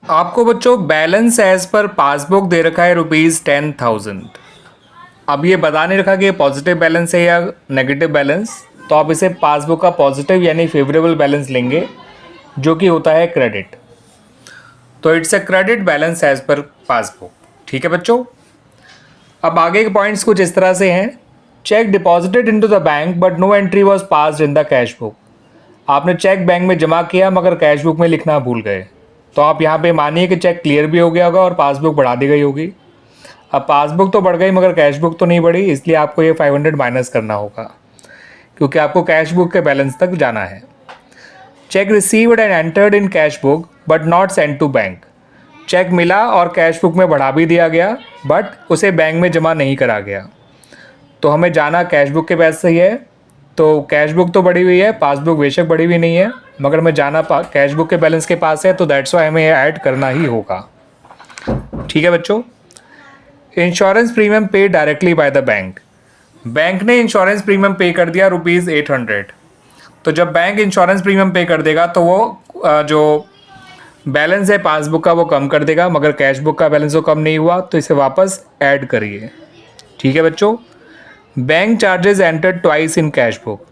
आपको बच्चों balance as per passbook दे रखा है ₹10,000। अब ये बता नहीं रखा कि ये पॉजिटिव बैलेंस है या नेगेटिव बैलेंस, तो आप इसे पासबुक का पॉजिटिव यानी फेवरेबल बैलेंस लेंगे जो कि होता है क्रेडिट। तो it's a credit balance as per passbook. ठीक है बच्चों। अब आगे के पॉइंट्स कुछ इस तरह से हैं। Cheque deposited into the bank but no entry was passed in the cash book. आपने चेक बैंक में जमा किया मगर कैश बुक में लिखना भूल गए, तो आप यहाँ पे मानिए कि चेक क्लियर भी हो गया होगा और पासबुक बढ़ा दी गई होगी। अब पासबुक तो बढ़ गई मगर कैश बुक तो नहीं बढ़ी, इसलिए आपको ये 500 माइनस करना होगा क्योंकि आपको कैश बुक के बैलेंस तक जाना है। Cheque received and entered in cash book but not send to bank. Cheque मिला और कैश बुक में बढ़ा भी दिया गया बट उसे बैंक में जमा नहीं करा गया, तो हमें जाना कैश बुक के पैसे ही है। तो कैश बुक तो बढ़ी हुई है, पासबुक बेशक बढ़ी हुई नहीं है, मगर मैं जाना कैश बुक के बैलेंस के पास है, तो दैट्स वाई हमें ऐड करना ही होगा। ठीक है बच्चों। इंश्योरेंस प्रीमियम पे directly by the bank. Bank ने इंश्योरेंस प्रीमियम पे कर दिया ₹800। तो जब बैंक इंश्योरेंस प्रीमियम पे कर देगा तो वो जो बैलेंस है पासबुक का वो कम कर देगा, मगर कैश बुक का बैलेंस वो कम नहीं हुआ, तो इसे वापस ऐड करिए। ठीक है बच्चों। Bank charges entered twice in cash book.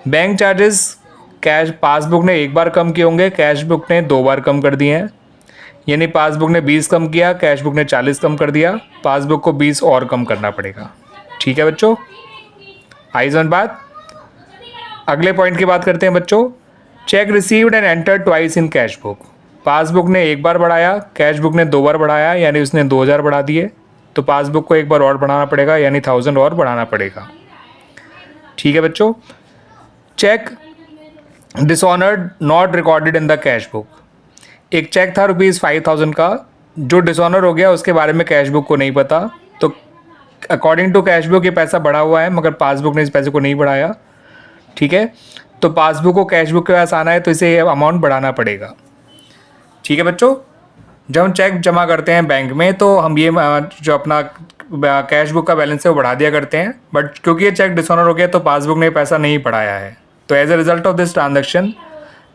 Bank charges cash passbook ने एक बार कम किए होंगे, कैश बुक ने 2 बार कम कर दिए हैं। यानी पासबुक ने 20 कम किया, कैश बुक ने 40 कम कर दिया, पासबुक को 20 और कम करना पड़ेगा। ठीक है बच्चों, आई समझ बात। अगले पॉइंट की बात करते हैं बच्चों। Check received and entered twice in cash book. Passbook ने एक बार बढ़ाया, कैश बुक ने 2 बार बढ़ाया, यानी उसने 2000 बढ़ा दिए, तो पासबुक को एक बार और बढ़ाना पड़ेगा, यानी 1000 और बढ़ाना पड़ेगा। ठीक है बच्चों। Cheque dishonoured not recorded in the cash book. एक चेक था ₹5000 का जो डिसऑनर हो गया, उसके बारे में कैश बुक को नहीं पता, तो अकॉर्डिंग टू कैश बुक ये पैसा बढ़ा हुआ है मगर पासबुक ने इस पैसे को नहीं बढ़ाया। ठीक है, तो पासबुक को कैश बुक के पास आना है तो इसे अमाउंट बढ़ाना पड़ेगा। ठीक है बच्चों। जब हम चेक जमा करते हैं बैंक में तो हम ये जो अपना कैश बुक का बैलेंस है वो बढ़ा दिया करते हैं, बट क्योंकि ये चेक डिसऑनर हो गया तो पासबुक ने पैसा नहीं बढ़ाया है, तो as a result of this transaction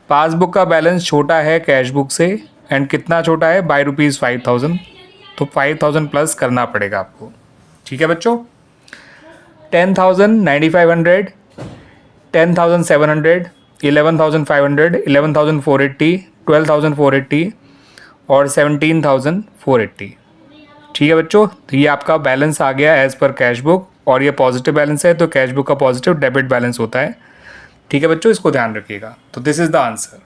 passbook का बैलेंस छोटा है कैश बुक से। एंड कितना छोटा है? बाय ₹5000। तो 5000 प्लस करना पड़ेगा आपको। ठीक है बच्चों। 10,000, 9500, 10,700, 11,500, 11,480, 12,480 और 17,480। ठीक है बच्चों, तो ये आपका बैलेंस आ गया एज पर कैश बुक, और ये पॉजिटिव बैलेंस है तो कैश बुक का पॉजिटिव डेबिट बैलेंस होता है। ठीक है बच्चों, इसको ध्यान रखिएगा। तो दिस इज़ द आंसर।